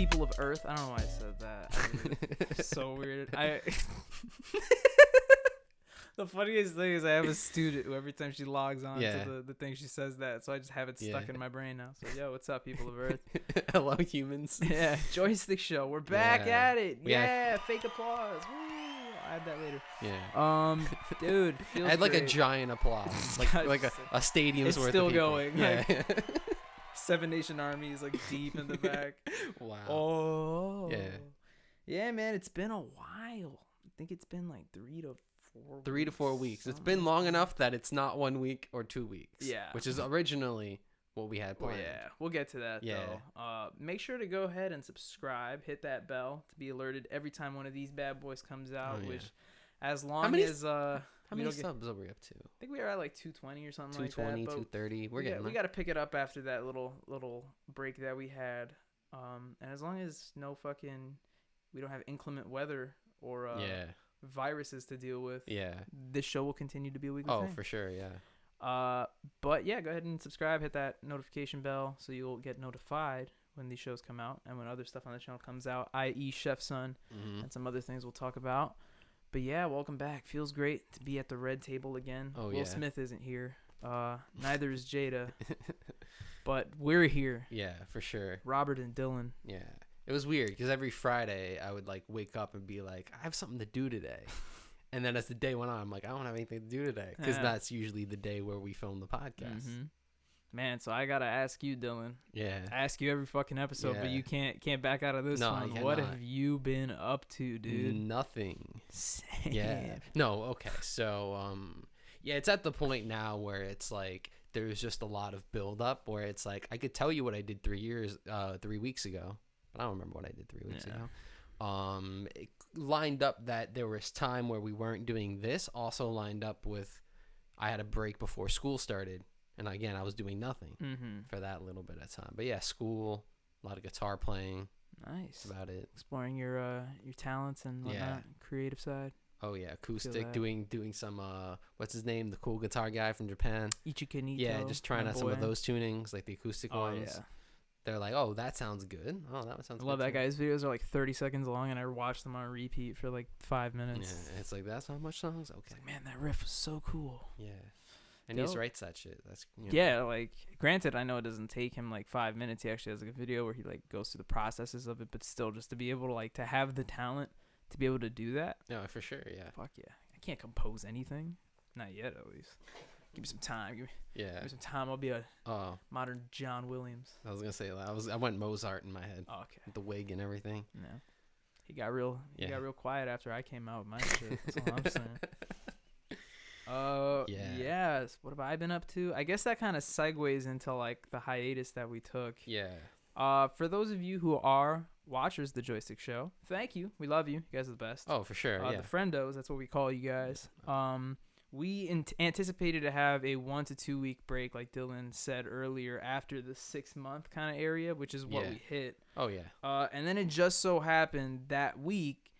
people of Earth. I don't know why I said that. It's so weird. The funniest thing is I have a student who every time she logs on to the thing, she says that. So I just have it stuck in my brain now. So, yo, what's up, people of Earth? Hello, humans. Yeah, Joystick Show. We're back at it. Yeah, fake applause. Woo. I'll add that later. Yeah. Dude, feels I had like great. a giant applause. Like a stadium's worth still of people. Going. Yeah. Seven Nation Army is like deep in the back. Wow. Oh. Yeah. Yeah, man, it's been a while. I think it's been like 3 to 4 weeks. It's been long enough that it's not 1 week or 2 weeks. Yeah. Which is originally what we had planned. Well, yeah, we'll get to that though. Make sure to go ahead and subscribe. Hit that bell to be alerted every time one of these bad boys comes out. Which, as long as how many subs are we up to? I think we are at like 220 or something 220, like that. 230. We're getting there. We got to pick it up after that little break that we had. And as long as we don't have inclement weather or viruses to deal with. Yeah. This show will continue to be a weekly thing. Oh, for sure, yeah. But yeah, go ahead and subscribe, hit that notification bell so you'll get notified when these shows come out and when other stuff on the channel comes out, i.e. Chef Son and some other things we'll talk about. But yeah, welcome back. Feels great to be at the red table again. Oh, Will Smith isn't here. Neither is Jada. But we're here. Yeah, for sure. Robert and Dylan. Yeah. It was weird because every Friday I would like wake up and be like, I have something to do today. And then as the day went on, I'm like, I don't have anything to do today because that's usually the day where we film the podcast. Mm-hmm. Man, so I got to ask you, Dylan. Yeah. I ask you every fucking episode, but you can't back out of this one. What have you been up to, dude? Nothing. Same. Yeah. No, okay. So, it's at the point now where it's like there's just a lot of buildup where it's like I could tell you what I did 3 weeks ago. But I don't remember what I did 3 weeks ago. It lined up that there was time where we weren't doing this. Also lined up with I had a break before school started. And again, I was doing nothing for that little bit of time. But yeah, school, a lot of guitar playing. Nice. That's about it. Exploring your talents and whatnot, creative side. Oh yeah, acoustic, doing some what's his name? The cool guitar guy from Japan. Ichikanito. Yeah, just trying out some of those tunings, like the acoustic ones. Yeah. They're like, oh, that sounds good. Oh, that sounds good. I love that guy's videos are like 30 seconds long, and I watched them on repeat for like 5 minutes. Yeah, it's like, that's how much songs? Okay. Like, man, that riff was so cool. Yeah. And he just writes that shit. That's Yeah, like, granted, I know it doesn't take him like 5 minutes. He actually has like a video where he like goes through the processes of it, but still, just to be able to like to have the talent to be able to do that. No, for sure, yeah. Fuck yeah. I can't compose anything. Not yet, at least. Give me some time. Give me some time. I'll be a modern John Williams. I was gonna say I went Mozart in my head. Oh, okay. With the wig and everything. No. He got real quiet after I came out with my shit. That's all I'm saying. Yes. What have I been up to? I guess that kind of segues into like the hiatus that we took. Yeah. For those of you who are watchers of the Joystick Show, thank you. We love you. You guys are the best. Oh, for sure. The Friendos, that's what we call you guys. We anticipated to have a 1 to 2 week break, like Dylan said earlier, after the 6 month kind of area, which is what we hit. Oh yeah. And then it just so happened that week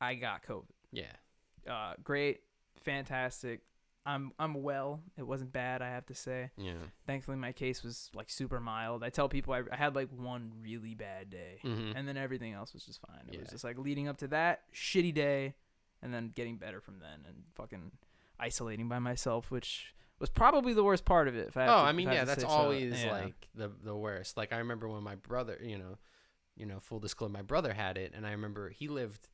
I got COVID. Yeah. Great, fantastic. I'm well. It wasn't bad, I have to say. Yeah. Thankfully, my case was like super mild. I tell people I had like one really bad day, and then everything else was just fine. It was just like leading up to that shitty day, and then getting better from then, and fucking isolating by myself, which was probably the worst part of it. That's always like the worst. Like I remember when my brother, you know, full disclosure, my brother had it, and I remember he lived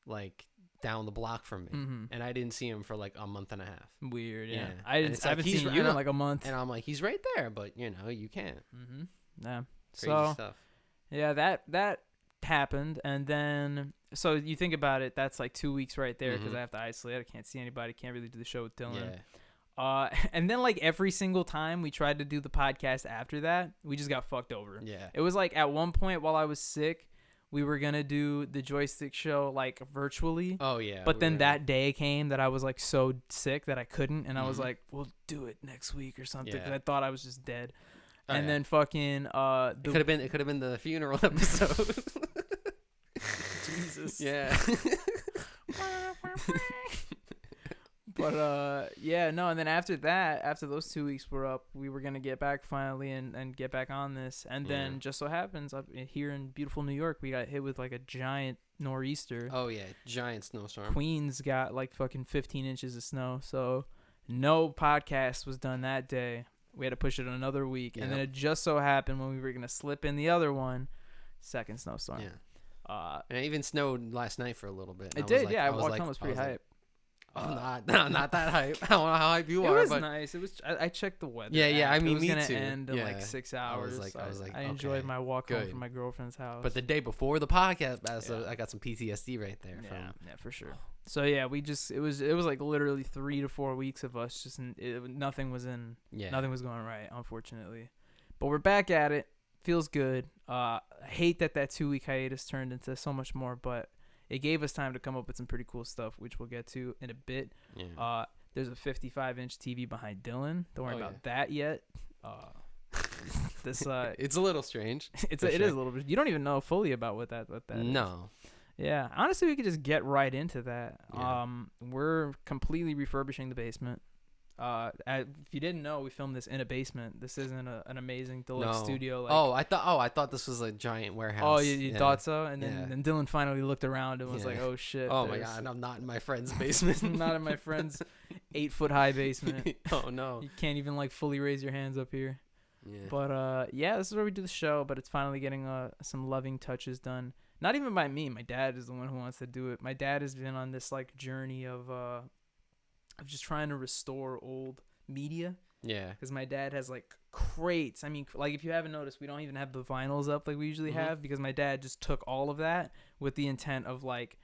like down the block from me, and I didn't see him for like a month and a half. Weird, yeah. I haven't seen you in like a month, and I'm like, he's right there, but you know, you can't. Yeah, crazy stuff. Yeah, that happened, and then so you think about it, that's like 2 weeks right there because I have to isolate. I can't see anybody, can't really do the show with Dylan. Yeah. And then like every single time we tried to do the podcast after that, we just got fucked over. Yeah. It was like at one point while I was sick, we were gonna do the Joystick Show like virtually. Oh yeah. But then that day came that I was like so sick that I couldn't, and I was like, "We'll do it next week or something." Because I thought I was just dead. And then fucking it could have been the funeral episode. Jesus. Yeah. Yeah, no, and then after that, after those 2 weeks were up, we were gonna get back finally and get back on this, and then just so happens up here in beautiful New York, we got hit with like a giant nor'easter. Oh yeah, giant snowstorm. Queens got like fucking 15 inches of snow, so no podcast was done that day. We had to push it another week, and then it just so happened when we were gonna slip in the other one, second snowstorm. Yeah. And it even snowed last night for a little bit. It did, I walked home, was pretty hype. Not that hype. I don't know how hype you are. It was but nice. It was. I checked the weather. Yeah. I mean, it was me gonna too. end in like 6 hours. I was like, I enjoyed my walk home good. from my girlfriend's house. But the day before the podcast, I got some PTSD right there. Yeah, for sure. So yeah, it was like literally 3 to 4 weeks of us just nothing was going right, unfortunately. But we're back at it. Feels good. I hate that 2-week hiatus turned into so much more, but it gave us time to come up with some pretty cool stuff, which we'll get to in a bit. Yeah. There's a 55-inch TV behind Dylan. Don't worry about that yet. It's a little strange. It is a little bit. You don't even know fully about what that No. is. Yeah. Honestly, we could just get right into that. Yeah. We're completely refurbishing the basement. If you didn't know, we filmed this in a basement. This isn't an amazing deluxe studio. Like, I thought this was a giant warehouse. Oh, you thought so? And then Dylan finally looked around and was like, "Oh shit! Oh my god! I'm not in my friend's basement. Not in my friend's 8-foot high basement. Oh no! You can't even like fully raise your hands up here." Yeah. But this is where we do the show. But it's finally getting some loving touches done. Not even by me. My dad is the one who wants to do it. My dad has been on this like journey of just trying to restore old media. Yeah. Because my dad has like crates. I mean, like if you haven't noticed, we don't even have the vinyls up like we usually have, because my dad just took all of that with the intent of like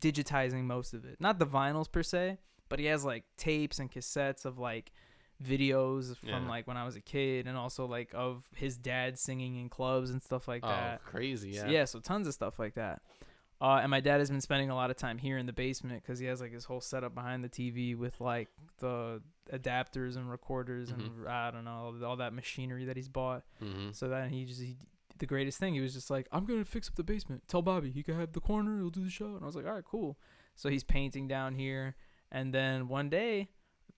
digitizing most of it. Not the vinyls per se, but he has like tapes and cassettes of like videos from like when I was a kid, and also like of his dad singing in clubs and stuff like that. Oh, crazy. Yeah. So tons of stuff like that. And my dad has been spending a lot of time here in the basement because he has like his whole setup behind the TV with like the adapters and recorders and I don't know, all that machinery that he's bought. So then the greatest thing, he was just like, I'm going to fix up the basement. Tell Bobby he can have the corner. He'll do the show. And I was like, all right, cool. So he's painting down here. And then one day,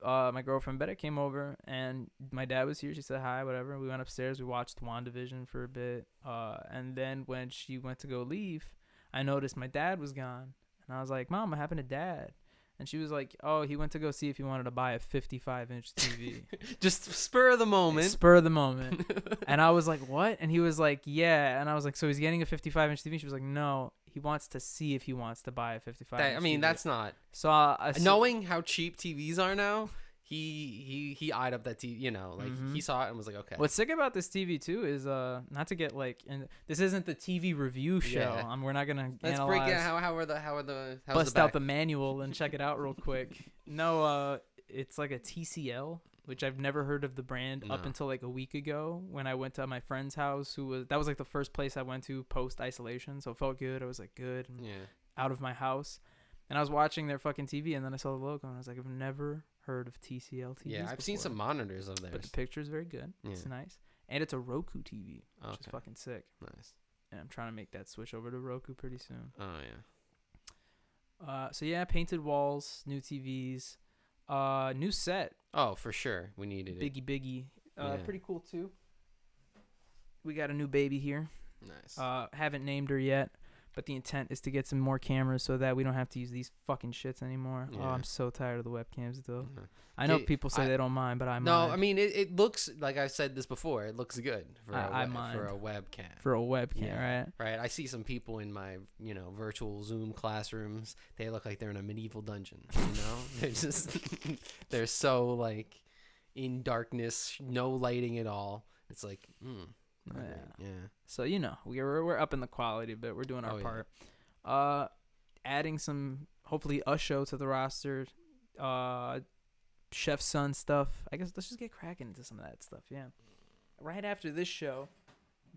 my girlfriend Betta came over and my dad was here. She said hi, whatever. We went upstairs. We watched WandaVision for a bit. And then when she went to go leave, I noticed my dad was gone, and I was like, Mom, what happened to Dad? And she was like, oh, he went to go see if he wanted to buy a 55-inch TV. Just spur of the moment. And I was like, what? And he was like, yeah. And I was like, so he's getting a 55-inch TV? She was like, no, he wants to see if he wants to buy a 55-inch I mean, TV. That's not. So knowing how cheap TVs are now, he eyed up that TV, like he saw it and was like, okay. What's sick about this TV too is not to get like, and this isn't the TV review show. Yeah. We're not gonna let's analyze. break it. How's bust the out the manual and check it out real quick. No, it's like a TCL, which I've never heard of the brand up until like a week ago when I went to my friend's house. That was like the first place I went to post isolation, so it felt good. I was like good, out of my house, and I was watching their fucking TV, and then I saw the logo and I was like, I've never heard of TCL TVs. Yeah, I've seen some monitors of theirs. But the picture is very good. Yeah. It's nice. And it's a Roku TV, which is fucking sick. Nice. And I'm trying to make that switch over to Roku pretty soon. Oh, yeah. So, yeah, painted walls, new TVs, new set. Oh, for sure. We needed it. Biggie. Pretty cool, too. We got a new baby here. Nice. Haven't named her yet. But the intent is to get some more cameras so that we don't have to use these fucking shits anymore. Yeah. Oh, I'm so tired of the webcams, though. Mm-hmm. I know people say they don't mind, but I mind. No, I mean, it looks, like I've said this before, it looks good for a webcam. For a webcam, right? Right. I see some people in my, virtual Zoom classrooms. They look like they're in a medieval dungeon, They're just, they're so, like, in darkness, no lighting at all. It's like, Yeah. So we're upping the quality a bit. We're doing our part. Adding some hopefully a show to the roster. Chef's Son stuff. I guess let's just get cracking into some of that stuff. Yeah. Right after this show,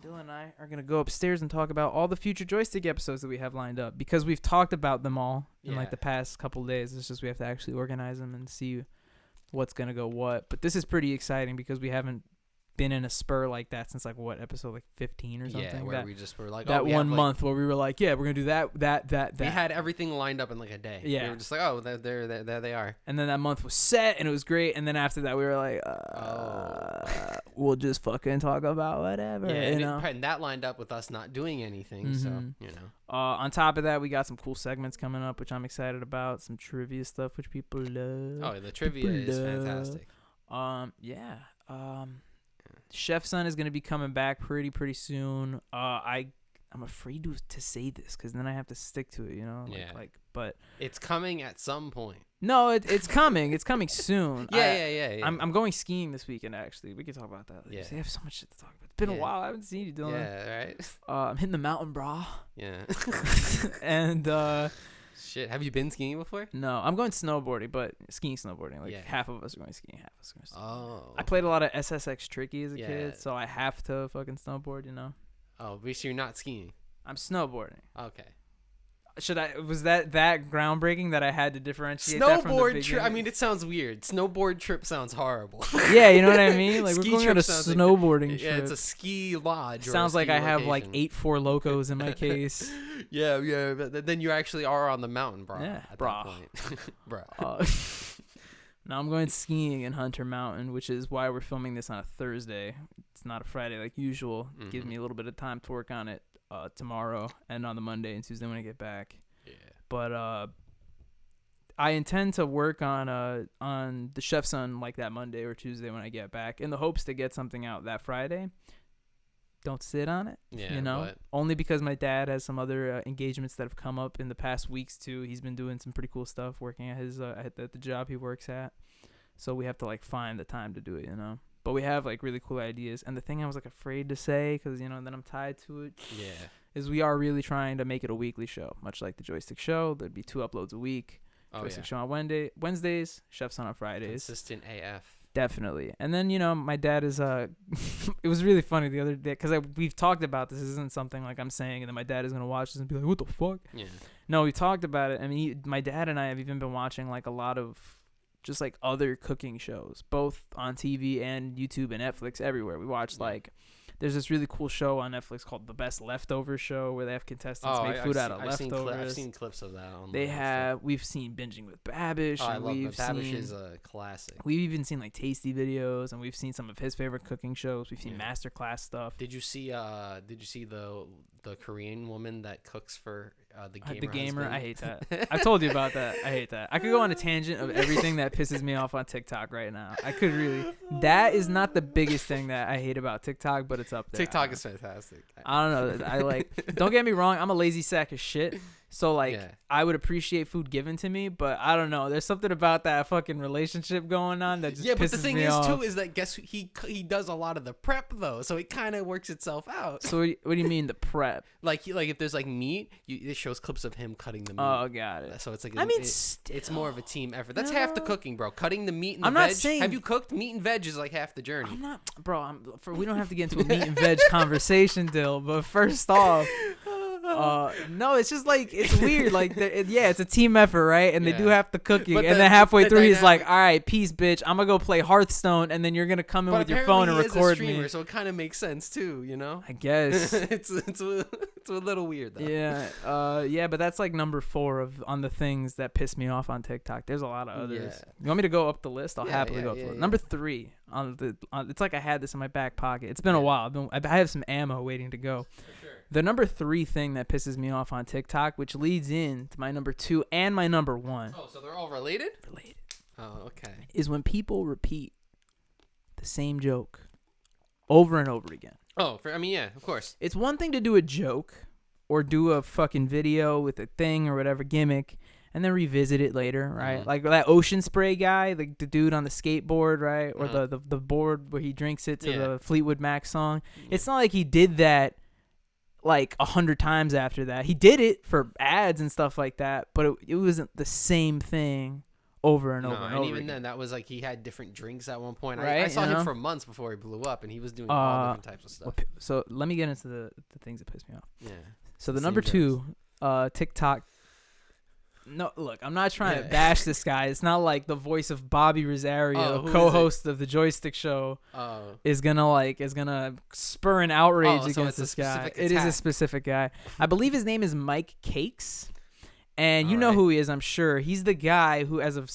Dylan and I are gonna go upstairs and talk about all the future Joystick episodes that we have lined up, because we've talked about them all in like the past couple of days. It's just we have to actually organize them and see what's gonna go what. But this is pretty exciting because we haven't been in a spur like that since like what episode like 15 or something. Yeah, where we just were like that one month where we were like, yeah, we're gonna do that. We had everything lined up in like a day. Yeah, we were just like, oh, there they are. And then that month was set and it was great. And then after that, we were like, we'll just fucking talk about whatever. Yeah, you know? And that lined up with us not doing anything. So on top of that, we got some cool segments coming up, which I'm excited about. Some trivia stuff, which people love. Oh, the trivia is fantastic. Chef Son is gonna be coming back pretty soon. I'm afraid to say this because then I have to stick to it, you know. But it's coming at some point. No, it's coming. It's coming soon. Yeah. I'm going skiing this weekend. Actually, we can talk about that. Yeah, I have so much shit to talk about. It's been a while. I haven't seen you doing. Yeah, right. I'm hitting the mountain, brah. Yeah. And shit, have you been skiing before? No, I'm going snowboarding, but snowboarding. Like half of us are going skiing, half of us are going snowboarding. Oh. I played a lot of SSX Tricky as a kid, so I have to fucking snowboard, you know. Oh, but you're not skiing. I'm snowboarding. Okay. Was that groundbreaking that I had to differentiate snowboard that from the beginning? Trip? I mean, it sounds weird. Snowboard trip sounds horrible. Yeah, you know what I mean? Like, we're going on a snowboarding trip. Yeah, it's a ski lodge. Sounds like I have like 8 Four Locos in my case. Yeah, but then you actually are on the mountain, bro. Yeah, at bro. That point. Bro. Now I'm going skiing in Hunter Mountain, which is why we're filming this on a Thursday. It's not a Friday like usual. Give me a little bit of time to work on it. Tomorrow and on the Monday and Tuesday when I get back. Yeah. But I intend to work on the Chef Son like that Monday or Tuesday when I get back in the hopes to get something out that Friday. Don't sit on it. Yeah. You know? Only because my dad has some other engagements that have come up in the past weeks too. He's been doing some pretty cool stuff working at his at the job he works at. So we have to like find the time to do it, you know. But we have like really cool ideas, and the thing I was like afraid to say, because you know, then I'm tied to it. Yeah. Is we are really trying to make it a weekly show, much like the Joystick Show. There'd be 2 uploads a week. Joystick Show on Wednesdays, Chef's on Fridays. Consistent AF. Definitely. And then you know, my dad is it was really funny the other day because we've talked about this. This isn't something like I'm saying, and then my dad is gonna watch this and be like, "What the fuck?" Yeah. No, we talked about it. I mean, my dad and I have even been watching like a lot of just like other cooking shows, both on TV and YouTube and Netflix, everywhere. We watched like, there's this really cool show on Netflix called The Best Leftover Show where they have contestants make food out of leftovers. I've seen clips of that. We've seen Binging with Babish. Oh, I love that. Babish is a classic. We've even seen like tasty videos, and we've seen some of his favorite cooking shows. We've seen masterclass stuff. Did you see the Korean woman that cooks for the gamer? I hate that. I told you about that. I hate that. I could go on a tangent of everything that pisses me off on TikTok right now. I could really. That is not the biggest thing that I hate about TikTok, but it's up there. TikTok is fantastic. I don't know. I like. Don't get me wrong. I'm a lazy sack of shit. So like, I would appreciate food given to me, but I don't know. There's something about that fucking relationship going on that just pisses me off. Yeah, but the thing is too is that he does a lot of the prep though, so it kind of works itself out. So what do you mean the prep? like if there's like meat, it shows clips of him cutting the meat. Oh, got it. So it's like it's more of a team effort. That's half the cooking, bro. Cutting the meat and the veg. Not saying, have you cooked? Meat and veg is like half the journey. I'm not, bro. We don't have to get into a meat and veg conversation, Dill. But first off. No, it's just like it's weird. Like, it's a team effort, right? And they do have to cook you. And then halfway through, he's like, "All right, peace, bitch. I'm gonna go play Hearthstone, and then you're gonna come in with your phone and record me." So it kind of makes sense too, you know? I guess it's a little weird though. Yeah, but that's like number 4 on the things that piss me off on TikTok. There's a lot of others. Yeah. You want me to go up the list? I'll happily go up the list. Number 3 it's like I had this in my back pocket. It's been a while. I have some ammo waiting to go. For sure. The number 3 thing that pisses me off on TikTok, which leads in to my number 2 and my number 1. Oh, so they're all related? Related. Oh, okay. Is when people repeat the same joke over and over again. Oh, yeah, of course. It's one thing to do a joke or do a fucking video with a thing or whatever gimmick and then revisit it later, right? Mm-hmm. Like that ocean spray guy, like the dude on the skateboard, right? Or the board where he drinks it to the Fleetwood Mac song. Yeah. It's not like he did that like 100 times after that. He did it for ads and stuff like that, but it wasn't the same thing over and over and over even again. Then that was like he had different drinks at one point. Right? I saw him for months before he blew up, and he was doing all different types of stuff. So let me get into the things that piss me off. Yeah. So the number 2 TikTok No, look, I'm not trying to bash this guy. It's not like the voice of Bobby Rosario, who co-host of the Joystick Show, is gonna spur an outrage against this guy. It is a specific guy. I believe his name is Mike Cakes. And you know who he is, I'm sure. He's the guy who, as of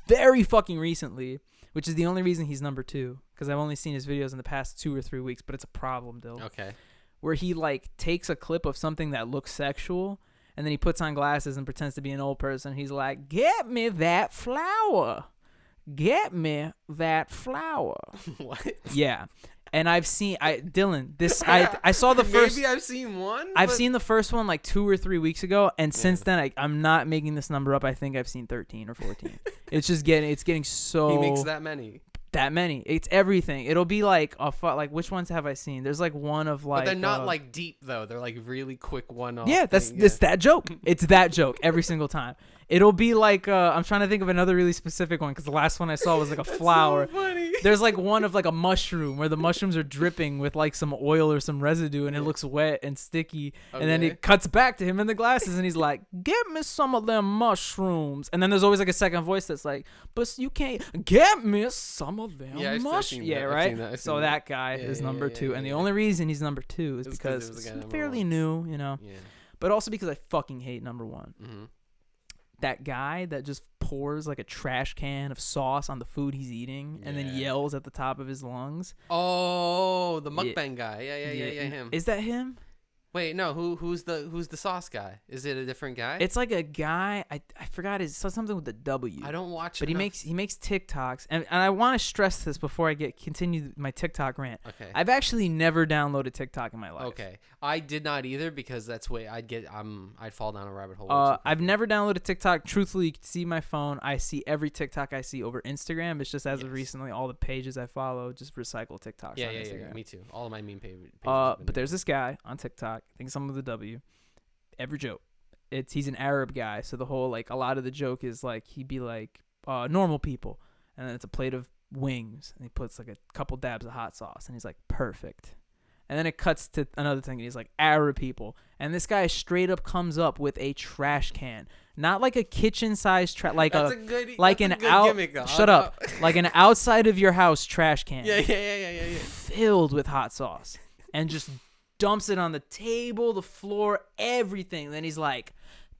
very fucking recently, which is the only reason he's number 2, because I've only seen his videos in the past 2 or 3 weeks, but it's a problem, Dill. Okay. Where he, like, takes a clip of something that looks sexual, and then he puts on glasses and pretends to be an old person. He's like, get me that flower. Get me that flower. What? Yeah. And I've seen Dylan. I saw the first. Maybe I've seen one. I've seen the first one like 2 or 3 weeks ago, and since then I'm not making this number up. I think I've seen 13 or 14. It's just getting so. He makes that many. That many. It's everything. It'll be like like which ones have I seen? There's like one of like. But they're not like deep though. They're like really quick one-off. Yeah, it's that joke. It's that joke every single time. It'll be like I'm trying to think of another really specific one because the last one I saw was like a flower. So funny. There's like one of like a mushroom where the mushrooms are dripping with like some oil or some residue and it looks wet and sticky. Okay. And then it cuts back to him in the glasses and he's like, "Get me some of them mushrooms." And then there's always like a second voice that's like, "But you can't get me some of them mushrooms." Yeah, right. So that guy is number 2, and the only reason he's number 2 is because it's fairly new, you know. Yeah. But also because I fucking hate number 1. Mm-hmm. That guy that just pours like a trash can of sauce on the food he's eating and then yells at the top of his lungs. Oh, the mukbang guy. Yeah, him. Is that him? Wait, no. Who's the sauce guy? Is it a different guy? It's like a guy. I forgot. It's something with the W. I don't watch. But he makes TikToks, and I want to stress this before I continue my TikTok rant. Okay. I've actually never downloaded TikTok in my life. Okay. I did not either because that's way I'd fall down a rabbit hole. I've never downloaded TikTok. Truthfully, you can see my phone. I see every TikTok I see over Instagram. It's just as of recently, all the pages I follow just recycle TikToks. Yeah, me too. All of my meme pages. But there's this guy on TikTok. I think some of the W. Every joke. He's an Arab guy, so the whole like a lot of the joke is like he'd be like normal people, and then it's a plate of wings, and he puts like a couple dabs of hot sauce, and he's like perfect. And then it cuts to another thing, and he's like, Arab people. And this guy straight up comes up with a trash can. Not like a kitchen-sized trash, like that's a good gimmick, though. Shut up. Like an outside of your house trash can. Yeah. Filled with hot sauce. And just dumps it on the table, the floor, everything. Then he's like,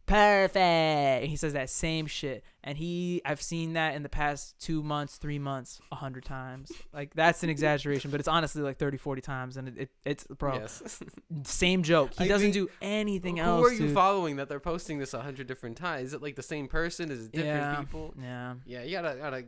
perfect. And he says that same shit. And I've seen that in the past 2 months, 3 months, 100 times. Like, that's an exaggeration, but it's honestly like 30, 40 times. And it's bro, yes. Same joke. He doesn't do anything else. Who are you following that they're posting this 100 different times? Is it like the same person? Is it different people? Yeah. Yeah, you gotta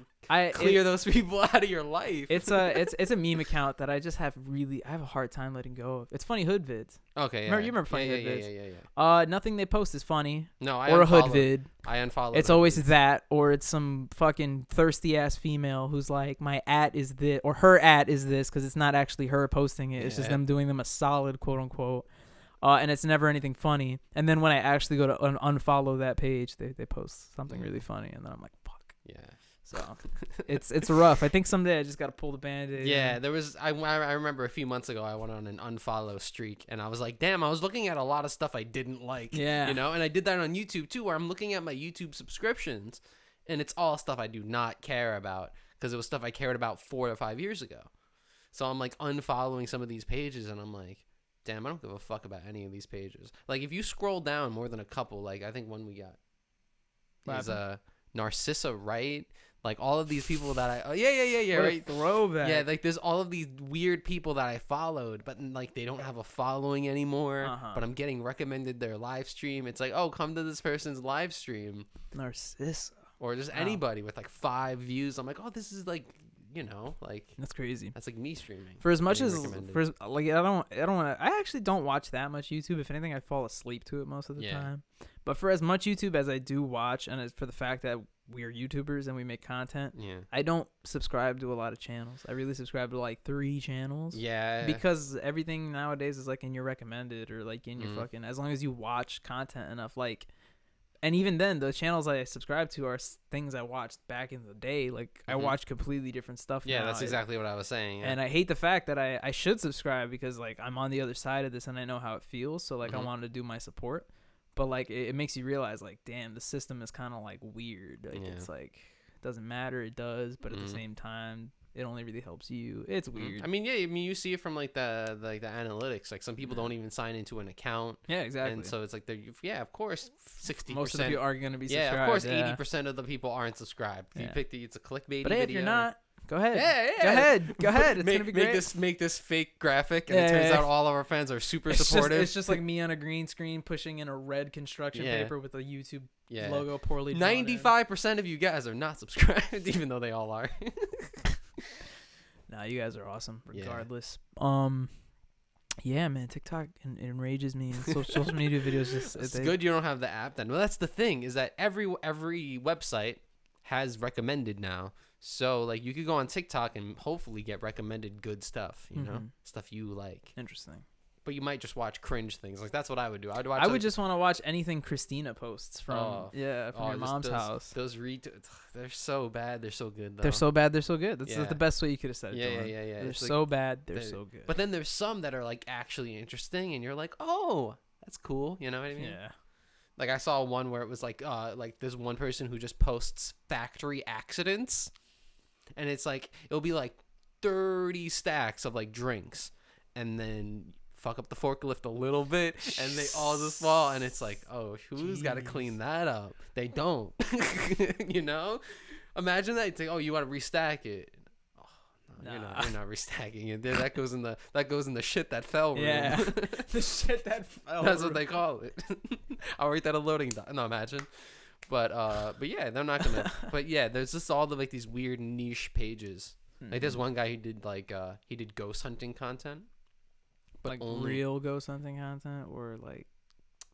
clear those people out of your life. It's a meme account that I just have I have a hard time letting go of. It's Funny Hood Vids. Okay, yeah. You remember Funny Hood Vids? Yeah. Nothing they post is funny. No, or a hood vid. I unfollow. It's always that, or it's some fucking thirsty ass female who's like, my at is this, or her at is this, because it's not actually her posting it. It's just them doing them a solid, quote unquote. And it's never anything funny. And then when I actually go to unfollow that page, they post something really funny, and then I'm like, fuck. Yeah. So it's rough. I think someday I just got to pull the Band-Aid. Yeah, there was. I remember a few months ago I went on an unfollow streak, and I was like, damn, I was looking at a lot of stuff I didn't like. Yeah, you know, and I did that on YouTube too, where I'm looking at my YouTube subscriptions, and it's all stuff I do not care about because it was stuff I cared about 4 to 5 years ago. So I'm like unfollowing some of these pages, and I'm like, damn, I don't give a fuck about any of these pages. Like if you scroll down more than a couple, like I think one we got is Narcissa Wright. Like all of these people that right, throwback. Yeah, like there's all of these weird people that I followed, but like they don't have a following anymore. But I'm getting recommended their live stream. It's like, oh, come to this person's live stream. Narcissa. Or just anybody with like 5 views. I'm like, oh, this is like, you know, like that's crazy. That's like me streaming. For as much as like I don't want to. I actually don't watch that much YouTube. If anything, I fall asleep to it most of the time. But for as much YouTube as I do watch, and as for the fact that we are YouTubers and we make content, I don't subscribe to a lot of channels. I really subscribe to like 3 channels. Yeah. Because everything nowadays is like in your recommended or like in your fucking, as long as you watch content enough, like, and even then the channels I subscribe to are things I watched back in the day. Like I watch completely different stuff now. That's exactly what I was saying. Yeah. And I hate the fact that I should subscribe because like I'm on the other side of this and I know how it feels. So like I wanted to do my support. But like it makes you realize like, damn, the system is kind of like weird. Like it's like it doesn't matter, it does, but at the same time, it only really helps you. It's weird. I mean, you see it from like the analytics. Like some people don't even sign into an account. Yeah, exactly. And so it's like of course, 60%. Most of the people are gonna be subscribed. Yeah, of course, 80% of the people aren't subscribed. You pick it's a clickbait. But hey, video. if you're not, go ahead. Yeah. Go ahead. It's gonna be great. Make this fake graphic, and it turns out all of our fans are super supportive. It's just like me on a green screen pushing in a red construction paper with a YouTube logo poorly drawn 95% of you guys are not subscribed, even though they all are. Nah, you guys are awesome regardless. Yeah, man, TikTok enrages me. And social media videos It's good you don't have the app then. Well, that's the thing, is that every website has recommended now. So like you could go on TikTok and hopefully get recommended good stuff, you know? Stuff you like. Interesting. But you might just watch cringe things. Like that's what I would do. I would just want to watch anything Christina posts from your mom's house. Those they're so bad. They're so good though. They're so bad. They're so good. That's the best way you could have said it. Yeah. They're so bad. They're so good. But then there's some that are like actually interesting, and you're like, oh, that's cool. You know what I mean? Yeah. Like I saw one where it was like there's one person who just posts factory accidents, and it's like it'll be like 30 stacks of like drinks, and then fuck up the forklift a little bit and they all just fall, and it's like, oh, who's got to clean that up? They don't. You know, imagine that. It's like, oh, you want to restack it? Oh, no, you're not restacking it. That goes in the shit that fell room. Yeah. The shit that fell. That's what they call it. I'll write that a loading dock. No, imagine. But yeah, they're not gonna. But yeah, there's just all the like these weird niche pages. Like there's one guy who did like he did ghost hunting content. But like real ghost hunting content or like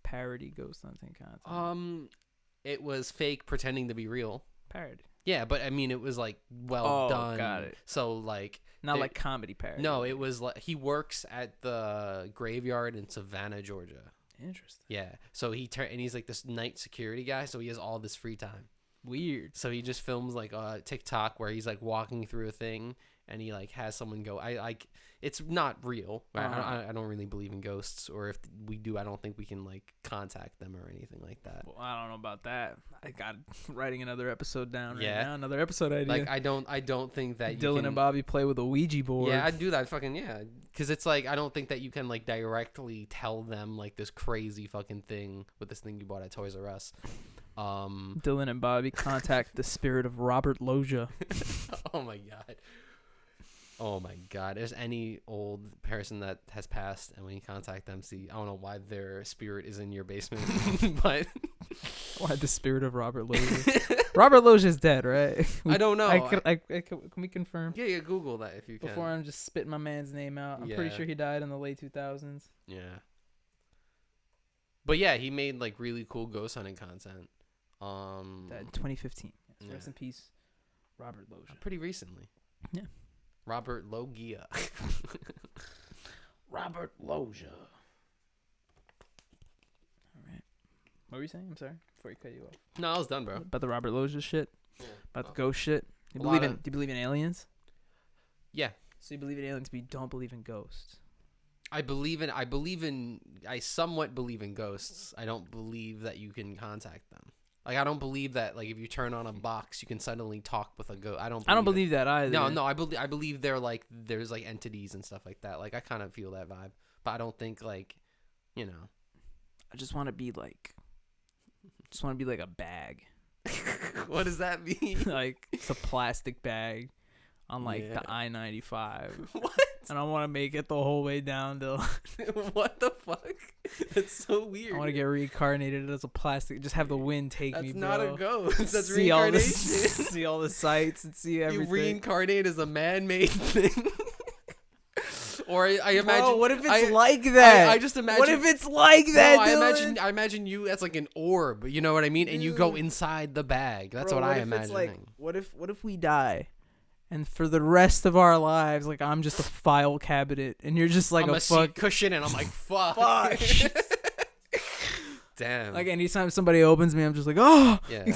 parody ghost hunting content? It was fake pretending to be real. Parody. Yeah, but I mean it was like well done. Got it. So like not like comedy parody. No, it was like he works at the graveyard in Savannah, Georgia. Interesting. Yeah. So and he's like this night security guy, so he has all this free time. Weird. So he just films like a TikTok where he's like walking through a thing and he like has someone go, it's not real. I don't really believe in ghosts, or if we do, I don't think we can like contact them or anything like that. Well, I don't know about that. I got writing another episode down right now. Another episode idea. Like I don't think that Dylan and Bobby play with a Ouija board. Yeah, I'd do that. Because it's like I don't think that you can like directly tell them like this crazy fucking thing with this thing you bought at Toys R Us. Dylan and Bobby contact the spirit of Robert Loggia. Oh my god. There's any old person that has passed, and when you contact them, I don't know why their spirit is in your basement, but why the spirit of Robert Loggia? Robert Loggia's dead, right? I don't know. Can we confirm? Yeah, Google that if you can. Before I'm just spitting my man's name out. I'm pretty sure he died in the late 2000s. Yeah. But yeah, he made like really cool ghost hunting content. Died in 2015. Yes, rest in peace, Robert Loggia. Pretty recently. Yeah. Robert Loggia. Robert Loggia. All right. What were you saying? I'm sorry. Before you cut you off. No, I was done, bro. About the Robert Loggia shit. Yeah. About the ghost shit. Do you believe in aliens? Yeah. So you believe in aliens, but you don't believe in ghosts. I somewhat believe in ghosts. I don't believe that you can contact them. Like I don't believe that like if you turn on a box you can suddenly talk with a ghost. I don't believe that either. No, I believe they're like there's like entities and stuff like that. Like I kind of feel that vibe, but I don't think like, you know. I just want to be like a bag. What does that mean? Like it's a plastic bag on like the I-95. What? And I want to make it the whole way down to. What the fuck? That's so weird. I want to get reincarnated as a plastic. Just have the wind take me, bro. That's not a ghost. That's reincarnation. See all the sights and see everything. You reincarnate as a man-made thing. Or I imagine. Bro, what if it's like that? I just imagine. What if it's like that? No, I imagine you as like an orb. You know what I mean? And you go inside the bag. That's what I imagine. Like, what if we die? And for the rest of our lives, like I'm just a file cabinet, and you're just like I'm a seat cushion, and I'm like, fuck. Damn. Like anytime somebody opens me, I'm just like, oh. Yeah.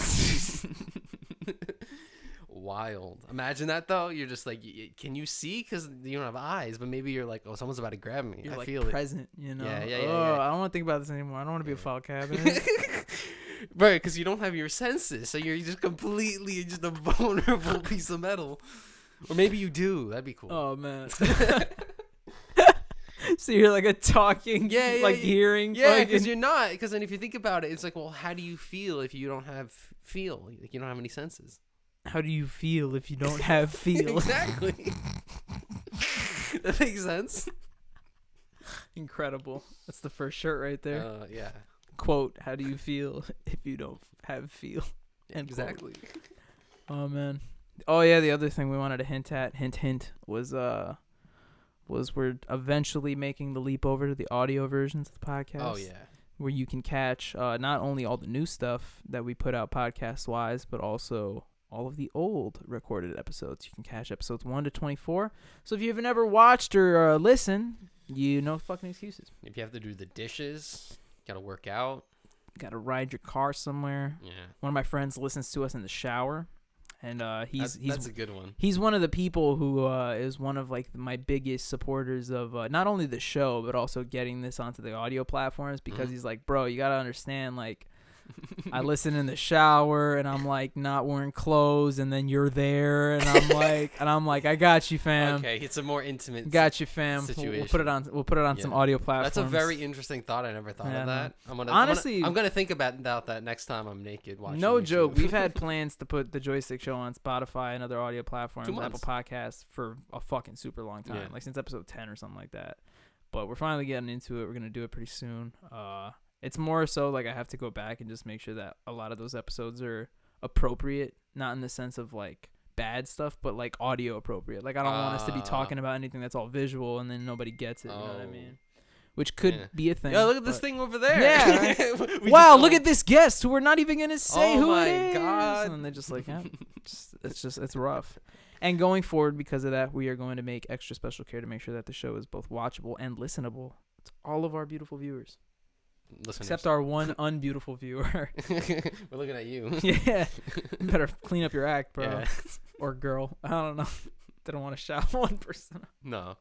wild. Imagine that though. You're just like, can you see? Because you don't have eyes, but maybe you're like, oh, someone's about to grab me. You're I like feel present, you know. Yeah. I don't want to think about this anymore. I don't want to be a file cabinet. Right, because you don't have your senses, so you're just completely just a vulnerable piece of metal. Or maybe you do. That'd be cool. Oh man. So you're like a talking, hearing. Yeah, because you're not. Because then if you think about it, it's like, well, how do you feel if you don't have feel? Like you don't have any senses. How do you feel if you don't have feel? Exactly. That makes sense. Incredible. That's the first shirt right there. Yeah. Quote, how do you feel if you don't have feel? Exactly. Oh man. Oh yeah, the other thing we wanted to hint at, was we're eventually making the leap over to the audio versions of the podcast. Oh yeah. Where you can catch not only all the new stuff that we put out podcast wise, but also all of the old recorded episodes. You can catch episodes 1 to 24. So if you've never watched or listened, you no fucking excuses. If you have to do the dishes, gotta work out, gotta ride your car somewhere. Yeah. One of my friends listens to us in the shower, and that's a good one. He's one of the people who is one of like my biggest supporters of not only the show but also getting this onto the audio platforms, because he's like, bro, you gotta understand, like, I listen in the shower and I'm like not wearing clothes, and then you're there and I'm like I got you, fam. Okay, it's a more intimate got you, fam. Situation. We'll put it on some audio platforms. That's a very interesting thought. I never thought of that. I'm gonna think about that next time I'm naked watching. No YouTube. joke. We've had plans to put the Joystick Show on Spotify and other audio platforms, 2 months. Apple Podcasts, for a fucking super long time, like since episode 10 or something like that. But we're finally getting into it. We're gonna do it pretty soon. It's more so like I have to go back and just make sure that a lot of those episodes are appropriate, not in the sense of like bad stuff, but like audio appropriate. Like I don't want us to be talking about anything that's all visual and then nobody gets it. You know what I mean? Which could be a thing. Yeah, look at this thing over there. Yeah. Right? Wow, look at this guest who we're not even gonna say who it is. Oh my god! And they're just like, yeah, it's rough. And going forward, because of that, we are going to make extra special care to make sure that the show is both watchable and listenable to all of our beautiful viewers. Listeners. Except our one unbeautiful viewer. We're looking at you. Yeah. You better clean up your act, bro. Yeah. Or girl. I don't know. Didn't want to shout one person. No.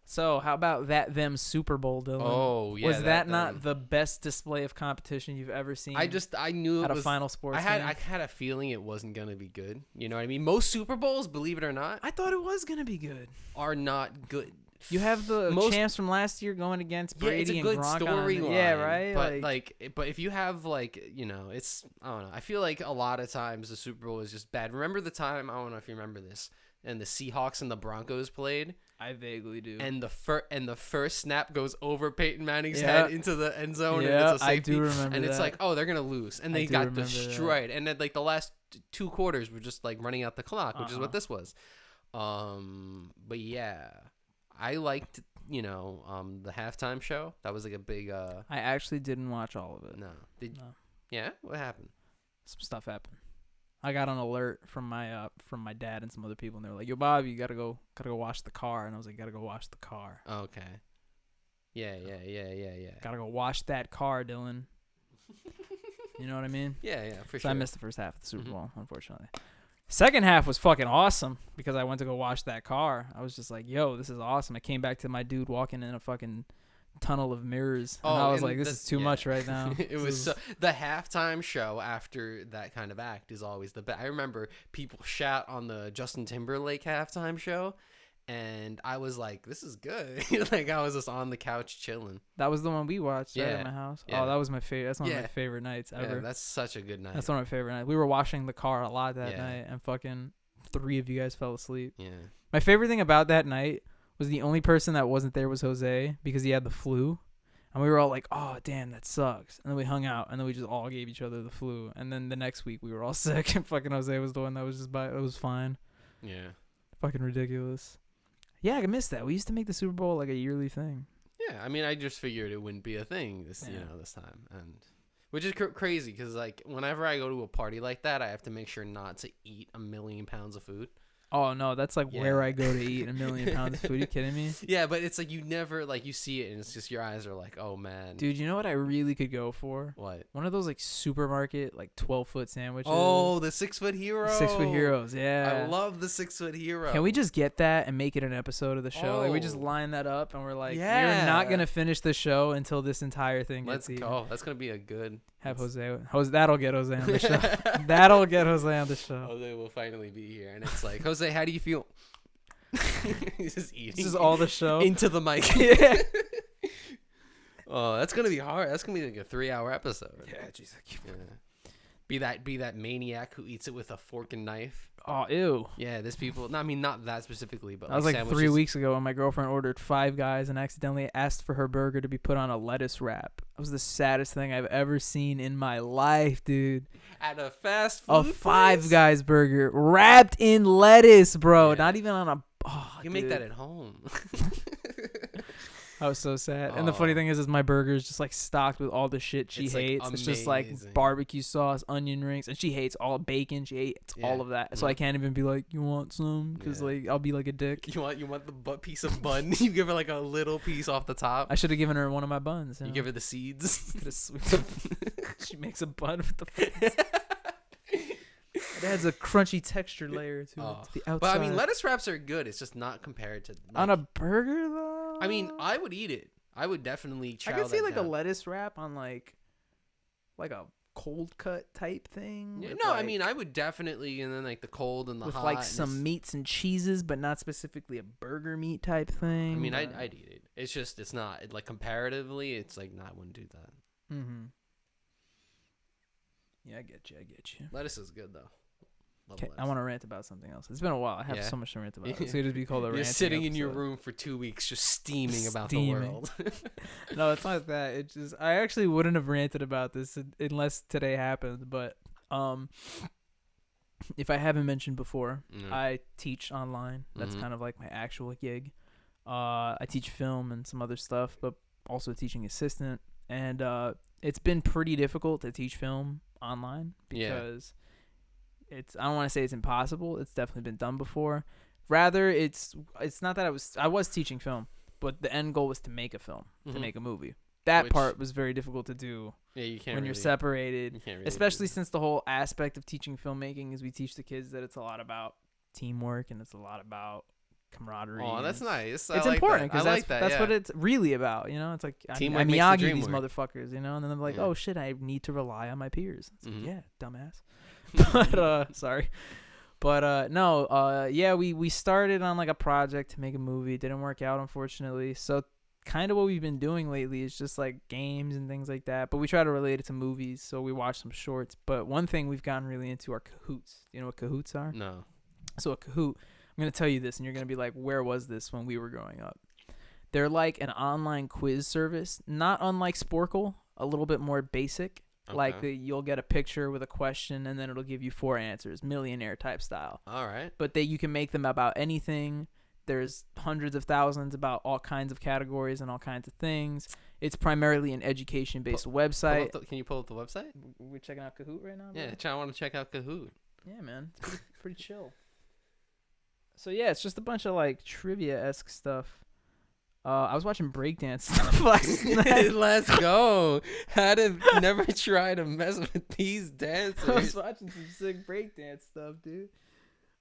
So, how about them Superbowl, Dylan? Oh, yeah. Was that not the best display of competition you've ever seen? I knew it at was, a final sports game? I had a feeling it wasn't going to be good. You know what I mean? Most Super Bowls, believe it or not, I thought it was going to be good. Are not good. You have the champs from last year going against Brady and Gronk. It's a good storyline. Yeah, right? But if you have, like, you know, it's, I don't know. I feel like a lot of times the Super Bowl is just bad. Remember the time, I don't know if you remember this, and the Seahawks and the Broncos played? I vaguely do. And the first snap goes over Peyton Manning's head into the end zone, and it's a safety. I do remember and it's that. like, oh, they're going to lose. And they got destroyed. And then, like, the last 2 quarters were just, like, running out the clock, which is what this was. But, yeah. I liked, you know, the halftime show. That was like a big. I actually didn't watch all of it. No. Yeah. What happened? Some stuff happened. I got an alert from my dad and some other people, and they were like, "Yo, Bob, you gotta go wash the car." And I was like, "Gotta go wash the car." Okay. Yeah. Gotta go wash that car, Dylan. You know what I mean? Yeah, for so sure. I missed the first half of the Super Bowl, unfortunately. Second half was fucking awesome because I went to go wash that car. I was just like, yo, this is awesome. I came back to my dude walking in a fucking tunnel of mirrors. And I was like, this is too much right now. It was the halftime show after that kind of act is always the best. I remember people shout on the Justin Timberlake halftime show, and I was like, this is good. Like, I was just on the couch chilling. That was the one we watched right at my house. Yeah. Oh, that was my favorite. That's one of my favorite nights ever. Yeah, that's such a good night. That's one of my favorite nights. We were washing the car a lot that night, and fucking 3 of you guys fell asleep. Yeah. My favorite thing about that night was the only person that wasn't there was Jose, because he had the flu. And we were all like, oh, damn, that sucks. And then we hung out, and then we just all gave each other the flu. And then the next week, we were all sick, and fucking Jose was the one that was just it was fine. Yeah. Fucking ridiculous. Yeah, I missed that. We used to make the Super Bowl like a yearly thing. Yeah, I mean, I just figured it wouldn't be a thing this time, and which is crazy because like whenever I go to a party like that, I have to make sure not to eat 1,000,000 pounds of food. Oh no, that's like where I go to eat 1,000,000 pounds of food. Are you kidding me? Yeah, but it's like you never like you see it and it's just your eyes are like, oh man. Dude, you know what I really could go for? What? One of those like supermarket like 12-foot sandwiches. Oh, the 6-foot hero. 6-foot heroes, yeah. I love the 6-foot hero. Can we just get that and make it an episode of the show? Like we just line that up and we're like, you're not gonna finish the show until this entire thing gets eaten. Let's go. That's gonna be a good. Have Jose. That'll get Jose on the show. That'll get Jose on the show. Jose will finally be here, and it's like, Jose, how do you feel? He's just eating. This is all the show into the mic. Yeah. Oh, that's gonna be hard. That's gonna be like a 3-hour episode. Yeah, jeez. Yeah. Be that maniac who eats it with a fork and knife. Oh, ew. Yeah, there's people. No, I mean not that specifically, but that was like sandwiches. 3 weeks ago when my girlfriend ordered Five Guys and accidentally asked for her burger to be put on a lettuce wrap. It was the saddest thing I've ever seen in my life, dude. At a fast food place? Five Guys burger wrapped in lettuce, bro. Yeah. Not even on a. Oh, you can make that at home. I was so sad. And the funny thing is my burger is just like stocked with all the shit she hates. Like, it's just like barbecue sauce, onion rings, and she hates all bacon. She hates all of that. So I can't even be like, you want some? Because like I'll be like a dick. You want the piece of bun? You give her like a little piece off the top. I should have given her one of my buns. You give her the seeds. She makes a bun with the. It adds a crunchy texture layer to the outside. But I mean, lettuce wraps are good. It's just not compared to like, on a burger though. I mean, I would eat it. I would definitely chow I could see like down. a lettuce wrap on like a cold cut type thing. Yeah, no, I mean, I would definitely, and then like the cold and the with hot. With like some meats and cheeses, but not specifically a burger meat type thing. I mean, I'd eat it. It's just, it's not, like comparatively, it's like, I wouldn't do that. Mm-hmm. Yeah, I get you. Lettuce is good though. Okay, I want to rant about something else. It's been a while. I have so much to rant about. It's going to be called a rant. You're sitting in your room for 2 weeks just steaming about the world. No, it's not that. It's just I actually wouldn't have ranted about this unless today happened. But if I haven't mentioned before, I teach online. That's kind of like my actual gig. I teach film and some other stuff, but also teaching assistant. And it's been pretty difficult to teach film online because I don't want to say it's impossible. It's definitely been done before. Rather, it's not that I was teaching film, but the end goal was to make a film, to make a movie. That part was very difficult to do. Yeah, you can't when you're separated, especially since the whole aspect of teaching filmmaking is we teach the kids that it's a lot about teamwork and it's a lot about camaraderie. Oh, that's nice. It's important because that's what it's really about. You know, it's like I'm Miyagi these motherfuckers. You know, and then they're like, oh shit, I need to rely on my peers. It's like, yeah, dumbass. But sorry, but no, we started on like a project to make a movie. It didn't work out, unfortunately. So kind of what we've been doing lately is just like games and things like that, but we try to relate it to movies. So we watch some shorts. But one thing we've gotten really into are Kahoots. You know what Kahoots are? No. So a Kahoot, I'm gonna tell you this, and you're gonna be like, where was this when we were growing up? They're like an online quiz service, not unlike Sporkle, a little bit more basic. Okay. Like you'll get a picture with a question, and then it'll give you 4 answers, millionaire type style. All right. But you can make them about anything. There's hundreds of thousands about all kinds of categories and all kinds of things. It's primarily an education-based website. Can you pull up the website? We're checking out Kahoot right now, bro? Yeah, I want to check out Kahoot. Yeah, man. It's pretty chill. So, yeah, it's just a bunch of, like, trivia-esque stuff. I was watching breakdance stuff last night. Let's go. Never try to mess with these dancers. I was watching some sick breakdance stuff, dude.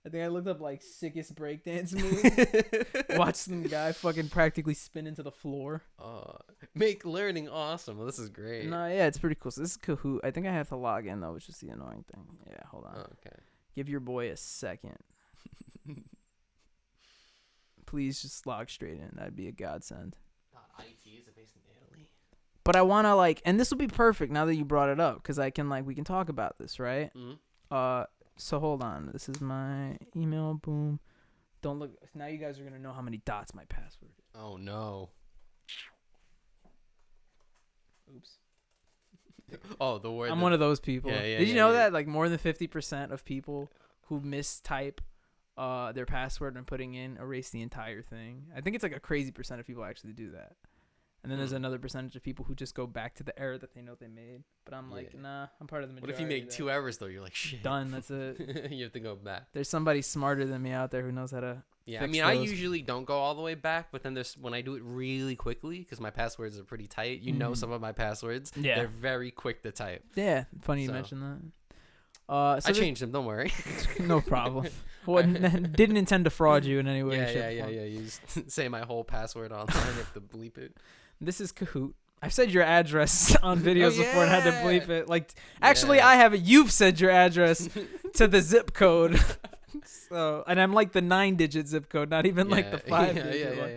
I think I looked up like sickest breakdance moves. Watched some guy fucking practically spin into the floor. Make learning awesome. Well, this is great. No, yeah, it's pretty cool. So this is Kahoot. I think I have to log in though, which is the annoying thing. Yeah, hold on. Okay. Give your boy a second. Please just log straight in. That'd be a godsend. IT is based in Italy. But I want to like, and this will be perfect now that you brought it up, because I can like, we can talk about this, right? Mm-hmm. So hold on. This is my email. Boom. Don't look. Now you guys are gonna know how many dots my password is. Oh no. Oops. Oh, the word. I'm one of those people. Yeah, Did you know that like more than 50% of people who mistype their password and putting in erase the entire thing? I think it's like a crazy percent of people actually do that. And then there's another percentage of people who just go back to the error that they know they made. But I'm like, nah, I'm part of the majority. What if you make 2 errors though? You're like, shit. Done. That's it. You have to go back. There's somebody smarter than me out there who knows how to. Yeah, fix I mean, those. I usually don't go all the way back, but then there's when I do it really quickly because my passwords are pretty tight. You know some of my passwords. Yeah. They're very quick to type. Yeah, funny you mention that. So I changed them. Don't worry. No problem. Well, didn't intend to fraud you in any way. Yeah. You just say my whole password online. You have to bleep it. This is Kahoot. I've said your address on videos before and had to bleep it. Like, actually, Yeah. I haven't. You've said your address to the zip code. So, and I'm like the 9-digit zip code, not even like the 5-digit one.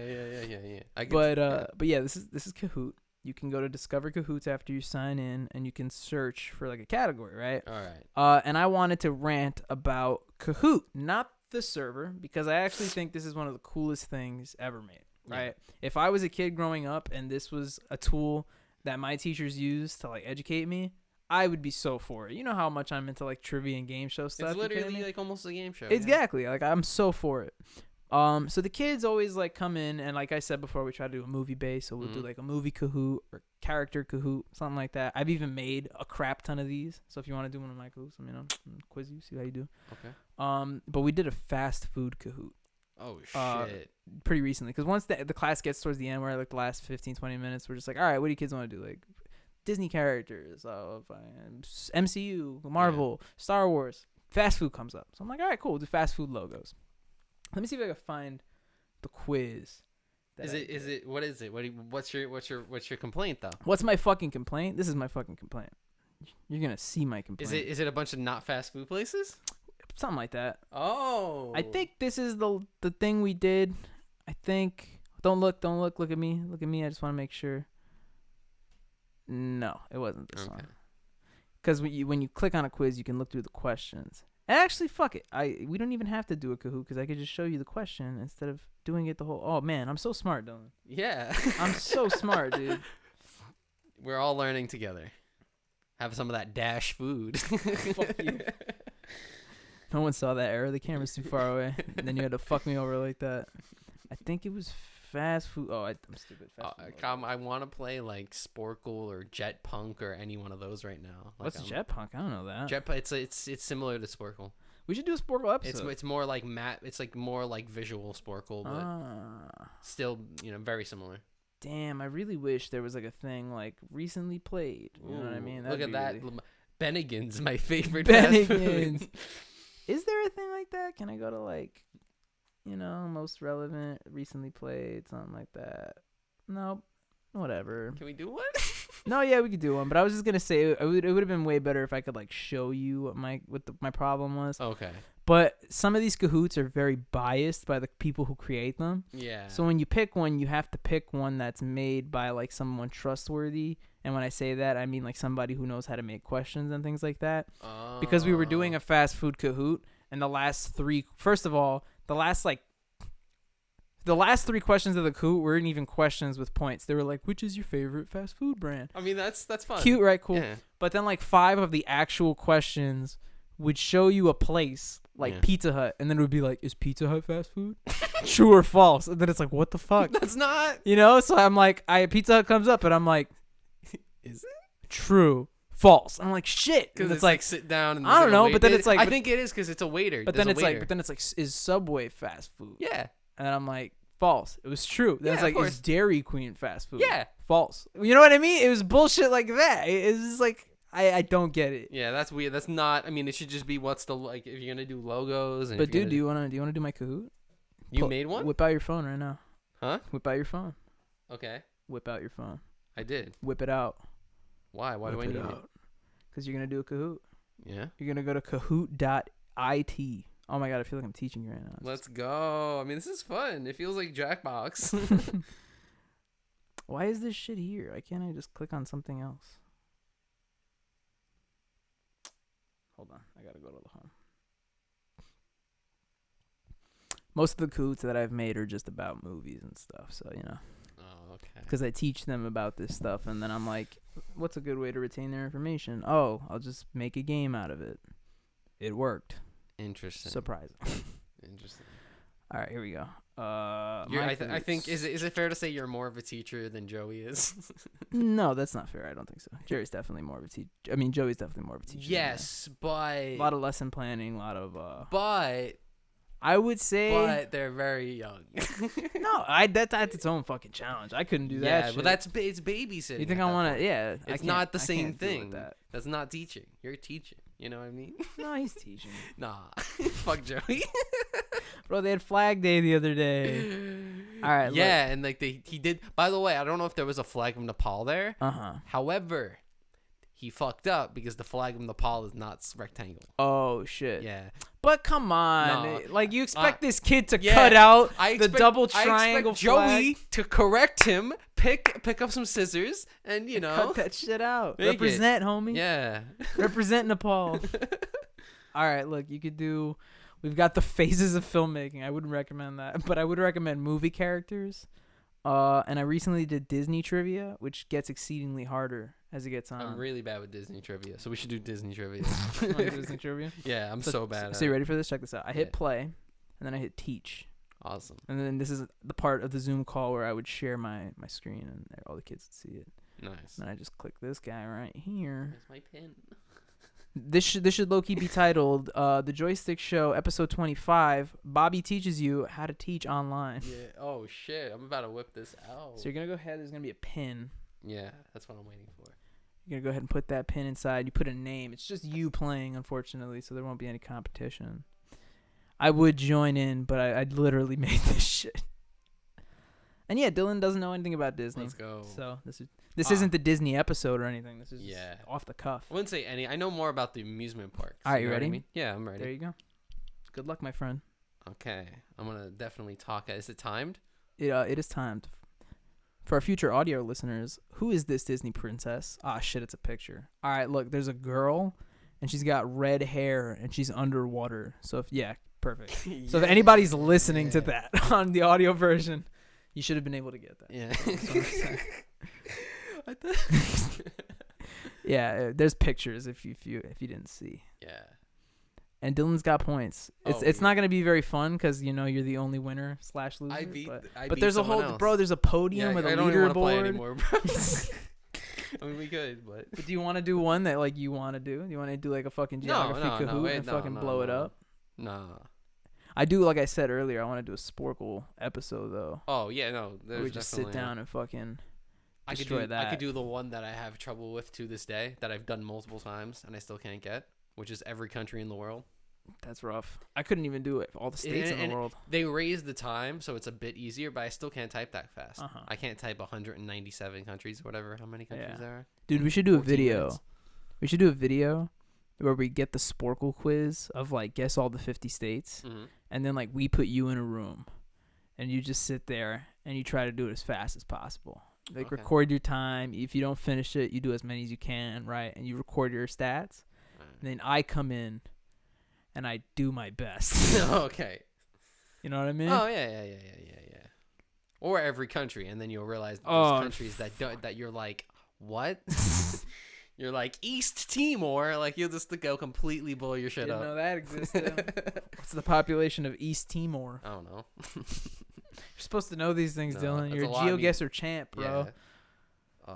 Yeah. But yeah, this is Kahoot. You can go to Discover Kahoots after you sign in, and you can search for like a category, right? All right. And I wanted to rant about Kahoot, not the server, because I actually think this is one of the coolest things ever made, right? Yeah. If I was a kid growing up and this was a tool that my teachers used to like educate me, I would be so for it. You know how much I'm into like trivia and game show stuff. It's literally like almost a game show. Exactly. Yeah. Like I'm so for it. So the kids always like come in and like I said before, we try to do a movie base. So we'll do like a movie Kahoot or character Kahoot, something like that. I've even made a crap ton of these. So if you want to do one of my Kahoots, I'll quiz you, see how you do. Okay. But we did a fast food Kahoot. Oh shit. Pretty recently, because once the class gets towards the end, where like the last 15-20 minutes, we're just like, all right, what do you kids want to do? Like Disney characters, MCU, Marvel, Star Wars. Fast food comes up, so I'm like, all right, cool. We'll do fast food logos. Let me see if I can find the quiz. What is it? What's your complaint though? What's my fucking complaint? This is my fucking complaint. You're gonna see my complaint. Is it a bunch of not fast food places? Something like that. Oh. I think this is the thing we did. I think. Don't look at me. Look at me. I just want to make sure. No, it wasn't this one. Because when you click on a quiz, you can look through the questions. And actually, fuck it. We don't even have to do a Kahoot because I could just show you the question instead of doing it the whole. Oh man, I'm so smart, Dylan. Yeah. I'm so smart, dude. We're all learning together. Have some of that dash food. Fuck you. No one saw that error. The camera's too far away. And then you had to fuck me over like that. I think it was fast food. Oh, I'm stupid. I want to play like Sporkle or Jet Punk or any one of those right now. Like, what's Jet Punk? I don't know that. Jet Punk. It's similar to Sporkle. We should do a Sporkle episode. It's more like It's like more like visual Sporkle, but still very similar. Damn, I really wish there was like a thing like recently played. You know what I mean? Look at that. Really... Bennigan's my favorite. Bennigan's. Is there a thing like that? Can I go to like, most relevant, recently played, something like that? Nope. Whatever. Can we do one? No, yeah, we could do one. But I was just gonna say it would have been way better if I could like show you what my problem was. Okay. But some of these Kahoots are very biased by the people who create them. Yeah. So when you pick one, you have to pick one that's made by like someone trustworthy. And when I say that, I mean like somebody who knows how to make questions and things like that. Oh. Because we were doing a fast food Kahoot, and the last three questions of the Kahoot weren't even questions with points. They were like, which is your favorite fast food brand? I mean, that's fun. Cute, right? Cool. Yeah. But then like 5 of the actual questions would show you a place like Pizza Hut, and then it would be like, is Pizza Hut fast food? True or false? And then it's like, what the fuck? That's not. So I'm like, Pizza Hut comes up, and I'm like, is it true? False. I'm like, shit. Because it's like sit down. And I don't know, but then it's like, I think it is because it's a waiter. But then it's like, is Subway fast food? Yeah. And I'm like, false. It was true. Then it's like, is Dairy Queen fast food? Yeah. False. You know what I mean? It was bullshit like that. It's just like, I don't get it. Yeah, that's weird. That's not. I mean, it should just be what's the like if you're gonna do logos. And but dude, do you wanna do my Kahoot? You made one? Whip out your phone right now. Huh? Whip out your phone. Okay. Whip out your phone. I did. Whip it out. Why? Why do I need it? Because you're gonna do a Kahoot. Yeah. You're gonna go to Kahoot.it. Oh my god, I feel like I'm teaching you right now. Let's go. I mean, this is fun. It feels like Jackbox. Why is this shit here? Why can't I just click on something else? Hold on, I gotta go to the home. Most of the Kahoots that I've made are just about movies and stuff, so Oh, okay. Because I teach them about this stuff, and then I'm like, what's a good way to retain their information? Oh, I'll just make a game out of it. It worked. Interesting. Surprising. Interesting. All right, here we go. I think is it fair to say you're more of a teacher than Joey is? No, that's not fair. I don't think so. Jerry's definitely more of a teacher. I mean, Joey's definitely more of a teacher. Yes, but a lot of lesson planning, a lot of but I would say, but they're very young. No, that's its own fucking challenge. I couldn't do that. Yeah, shit. but it's babysitting. You think I want to? Yeah, it's not the same thing. That's not teaching. You're teaching. You know what I mean? No, he's teaching. Nah, fuck Joey. Bro, they had Flag Day the other day. All right. Yeah, look. and like he did. By the way, I don't know if there was a flag of Nepal there. However, he fucked up because the flag of Nepal is not rectangle. Oh shit. Yeah. But come on, No. like you expect this kid to cut out the double I triangle expect Joey flag. to correct him, pick up some scissors, and cut that shit out. Make Represent, homie. Yeah. Represent Nepal. All right, look, you could do. We've got the phases of filmmaking. I wouldn't recommend that, but I would recommend movie characters. And I recently did Disney trivia, which gets exceedingly harder as it gets on. I'm really bad with Disney trivia, so we should do Disney trivia. Disney trivia? Yeah, I'm so bad. So you ready for this? Check this out. I hit play, and then I hit teach. Awesome. And then this is the part of the Zoom call where I would share my screen, and all the kids would see it. Nice. And then I just click this guy right here. Where's my pin? This should low-key be titled The Joystick Show, episode 25. Bobby teaches you how to teach online. Yeah. Oh, shit. I'm about to whip this out. So you're going to go ahead. There's going to be a pin. Yeah, that's what I'm waiting for. You're going to go ahead and put that pin inside. You put a name. It's just you playing, unfortunately, so there won't be any competition. I would join in, but I literally made this shit. And yeah, Dylan doesn't know anything about Disney. Let's go. So this isn't the Disney episode or anything. This is off the cuff. I wouldn't say any. I know more about the amusement parks. All right, you ready? I mean? Yeah, I'm ready. There you go. Good luck, my friend. Okay, I'm gonna definitely talk. Is it timed? It is timed. For our future audio listeners, who is this Disney princess? Ah, shit, it's a picture. All right, look, there's a girl, and she's got red hair, and she's underwater. So perfect. Yeah. So if anybody's listening to that on the audio version, you should have been able to get that. Yeah. Yeah, there's pictures if you didn't see. Yeah. And Dylan's got points. It's not gonna be very fun because you're the only winner / loser. I beat but there's a whole else. Bro. There's a podium with a I don't even want to play leaderboard. anymore, bro. I mean, we could, but do you want to do one that like you want to do? Do you want to do like a fucking geography Kahoot and fucking blow it up? Nah. I do, like I said earlier. I want to do a Sporkle episode though. Oh yeah, no. We just sit down and fucking destroy that. I could do the one that I have trouble with to this day that I've done multiple times and I still can't get, which is every country in the world. That's rough. I couldn't even do it. All the states in the world. They raised the time, so it's a bit easier, but I still can't type that fast. Uh-huh. I can't type 197 countries or whatever. How many countries there are? Dude, we should do a 14 video. minutes. We should do a video where we get the Sporkle quiz of like guess all the 50 states, and then like we put you in a room, and you just sit there and you try to do it as fast as possible. Like record your time. If you don't finish it, you do as many as you can, right? And you record your stats. Right. And then I come in and I do my best. Okay. You know what I mean? Oh yeah. Or every country, and then you'll realize there's countries that you're like, what? You're like East Timor, like you'll just go completely blow your shit up. Didn't know that existed. What's the population of East Timor? I don't know. You're supposed to know these things, Dylan. You're a GeoGuessr champ, bro. Yeah.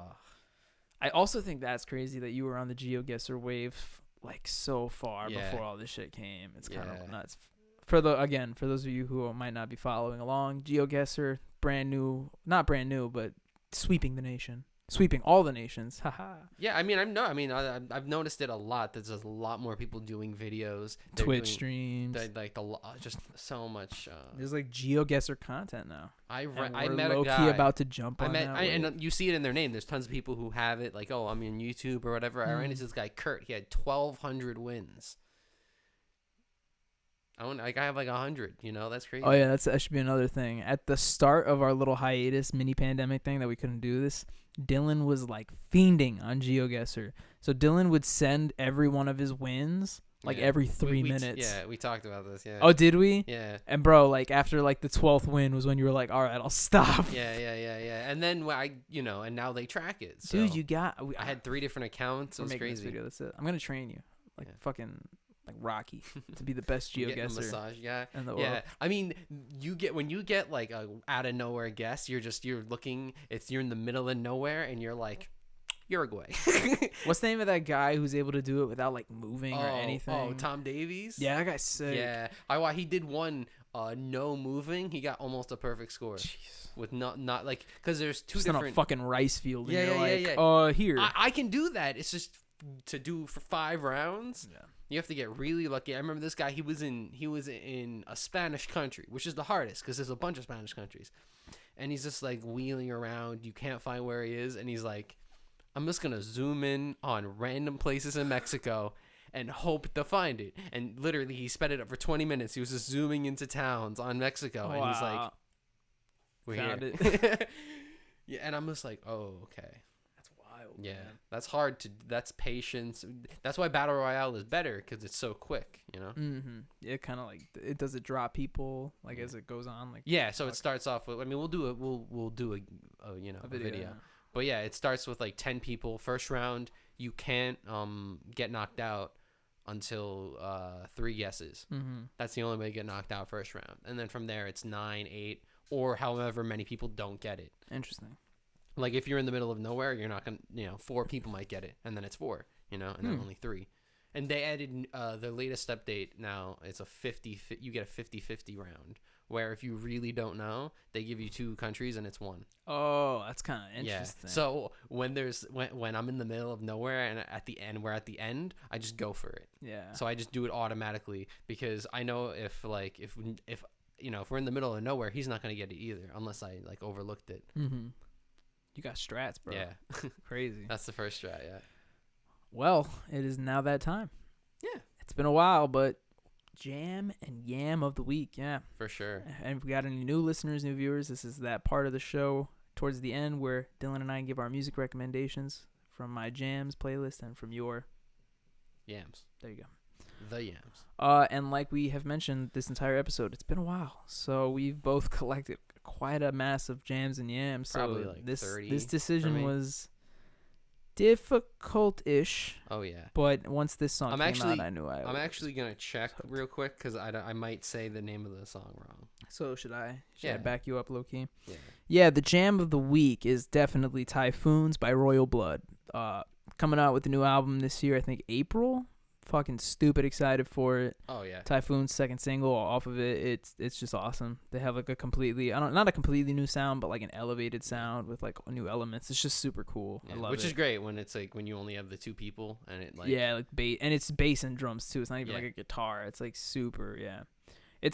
I also think that's crazy that you were on the GeoGuessr wave like so far before all this shit came. It's kind of nuts. For those of you who might not be following along, GeoGuessr, not brand new, but sweeping the nation. Sweeping all the nations. Haha. Yeah, I mean, I've noticed it a lot. There's a lot more people doing videos. Twitch streams. Just so much. There's like GeoGuessr content now. I we're met a guy. Low-key about to jump on that. And you see it in their name. There's tons of people who have it. Like, oh, I'm on YouTube or whatever. I ran into this guy, Kurt. He had 1,200 wins. I have like 100. You know, that's crazy. Oh yeah, that should be another thing. At the start of our little hiatus, mini pandemic thing that we couldn't do this, Dylan was like fiending on GeoGuessr. So Dylan would send every one of his wins like every 3 minutes. We talked about this. Yeah. Oh, did we? Yeah. And bro, like after like the 12th win was when you were like, all right, I'll stop. Yeah. And then and now they track it. So dude, I had 3 different accounts. It was crazy. This video. That's it. I'm gonna train you. Fucking like Rocky, to be the best geoguesser. Massage guy. In the yeah, world. I mean, when you get like a out of nowhere guess, you're looking. You're in the middle of nowhere, and you're like, Uruguay. What's the name of that guy who's able to do it without like moving or anything? Oh, Tom Davies. Yeah, that guy's sick. Yeah, he did one no moving. He got almost a perfect score. Jeez. With not like because there's two just different on a fucking rice field. And Yeah. Here. I can do that. It's just to do for 5 rounds. Yeah. You have to get really lucky. I remember this guy. He was in a Spanish country, which is the hardest because there's a bunch of Spanish countries, and he's just like wheeling around. You can't find where he is, and he's like, I'm just gonna zoom in on random places in Mexico and hope to find it. And literally, he sped it up for 20 minutes. He was just zooming into towns on Mexico, and he's like, "We're found here." it. Yeah, and I'm just like, "Oh, okay." That's wild. Yeah, man. that's hard to. That's patience. That's why Battle Royale is better because it's so quick. You know. Mm-hmm. It kind of like it does it drop people like as it goes on like. Yeah, so it starts off with. I mean, we'll do a video. But yeah, it starts with like 10 people. First round, you can't get knocked out until 3 guesses. Mm-hmm. That's the only way to get knocked out first round. And then from there, it's 9, 8, or however many people don't get it. Interesting. Like if you're in the middle of nowhere, you're not gonna, 4 people might get it, and then it's 4, and then only 3. And they added the latest update now. It's a 50. You get a 50-50 round. Where if you really don't know, they give you 2 countries and it's 1. Oh, that's kind of interesting. Yeah. So when I'm in the middle of nowhere and we're at the end, I just go for it. Yeah. So I just do it automatically because I know if we're in the middle of nowhere, he's not gonna get it either unless I like overlooked it. Mm-hmm. You got strats, bro. Yeah. Crazy. That's the first strat. Yeah. Well, it is now that time. Yeah. It's been a while, but. Jam and Yam of the week, yeah, for sure. And if we got any new listeners, new viewers, this is that part of the show towards the end where Dylan and I give our music recommendations from my jams playlist and from your yams. There you go. The yams. And like we have mentioned this entire episode, it's been a while, so we've both collected quite a mass of jams and yams. Probably so like this 30 this decision was difficult-ish. Oh yeah. But once this song came out, I knew I'm actually gonna check real quick because I might say the name of the song wrong. So should I back you up, low key? Yeah. Yeah. The jam of the week is definitely Typhoons by Royal Blood. Coming out with the new album this year, I think April. Fucking stupid excited for it. Oh yeah. Typhoon's second single off of it. It's just awesome. They have like a completely not a completely new sound, but like an elevated sound with like new elements. It's just super cool. Yeah, I love which it. is great when it's like when you only have the 2 people and it like like bass, and it's bass and drums too. It's not even like a guitar. It's like super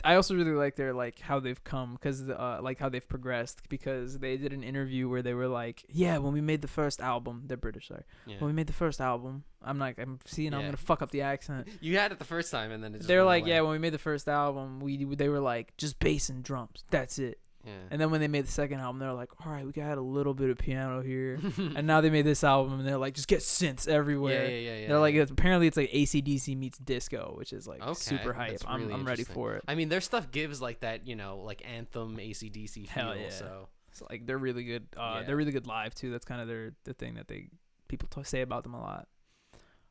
I also really like their like how they've come because like how they've progressed because they did an interview where they were like, yeah, when we made the first album, they're British, sorry. Yeah. When we made the first album, I'm gonna fuck up the accent. You had it the first time and then it just they're like, away. yeah, when we made the first album, they were like just bass and drums, that's it. Yeah. And then when they made the second album, they're like, all right, we got a little bit of piano here. And now they made this album, and they're like, just get synths everywhere. Yeah. They're like, apparently it's like AC/DC meets disco, which is like super hype. Really I'm ready for it. I mean, their stuff gives like that, like anthem AC/DC feel. Hell yeah. So it's like they're really good. They're really good live too. That's kind of the thing that people say about them a lot.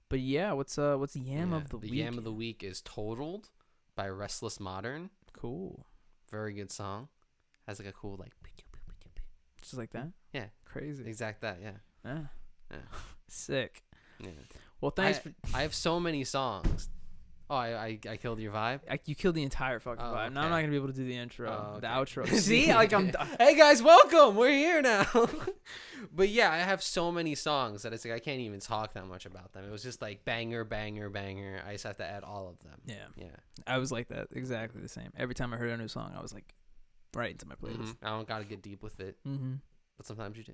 But yeah, what's the yam of the week? The yam of the week is Totaled by Restless Modern. Cool. Very good song. Has like a cool like just like that. Yeah, crazy. Exact that. Yeah. Sick. Yeah. Well, thanks. I have so many songs. Oh, I killed your vibe. You killed the entire fucking vibe. Okay. Now I'm not gonna be able to do the intro, the outro. See, like hey guys, welcome. We're here now. But yeah, I have so many songs that it's like I can't even talk that much about them. It was just like banger, banger, banger. I just have to add all of them. Yeah. I was like that, exactly the same. Every time I heard a new song, I was like, right into my playlist. Mm-hmm. I don't gotta get deep with it, but sometimes you do.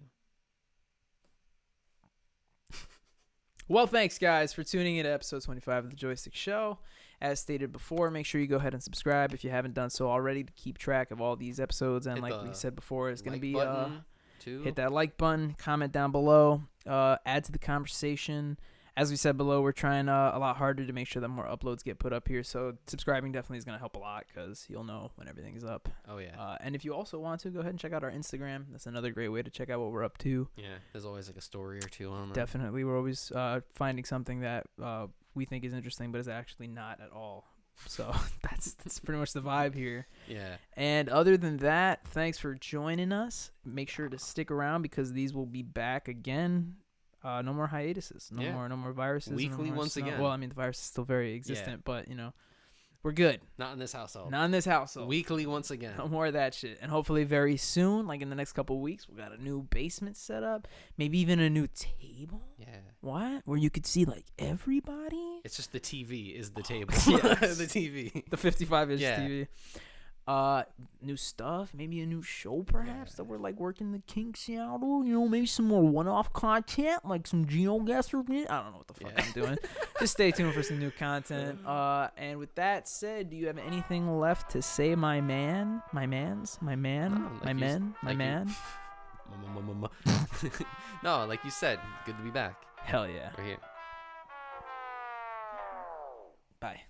Well, thanks guys for tuning in to episode 25 of the Joystick Show. As stated before, make sure you go ahead and subscribe if you haven't done so already to keep track of all these episodes. And like we said before, it's going to be hit that like button, comment down below, add to the conversation, as we said below, we're trying a lot harder to make sure that more uploads get put up here. So subscribing definitely is going to help a lot because you'll know when everything's up. Oh, yeah. And if you also want to, go ahead and check out our Instagram. That's another great way to check out what we're up to. Yeah, there's always like a story or two on there. Definitely. We're always finding something that we think is interesting, but is actually not at all. So that's pretty much the vibe here. Yeah. And other than that, thanks for joining us. Make sure to stick around because these will be back again. No more hiatuses. No more viruses. Weekly once again. Well, I mean, the virus is still very existent, but, we're good. Not in this household. Not in this household. Weekly once again. No more of that shit. And hopefully very soon, like in the next couple of weeks, we got a new basement set up. Maybe even a new table. Yeah. What? Where you could see like everybody? It's just the TV is the table. Yes. The TV. The 55-inch TV. New stuff, maybe a new show perhaps that we're like working the kinks out. Maybe some more one-off content, like some Geo guest review. I don't know what the fuck I'm doing. Just stay tuned for some new content. And with that said, do you have anything left to say, my man? My mans? My man? My men? My man? No, like you said, good to be back. Hell yeah. We're here. Bye.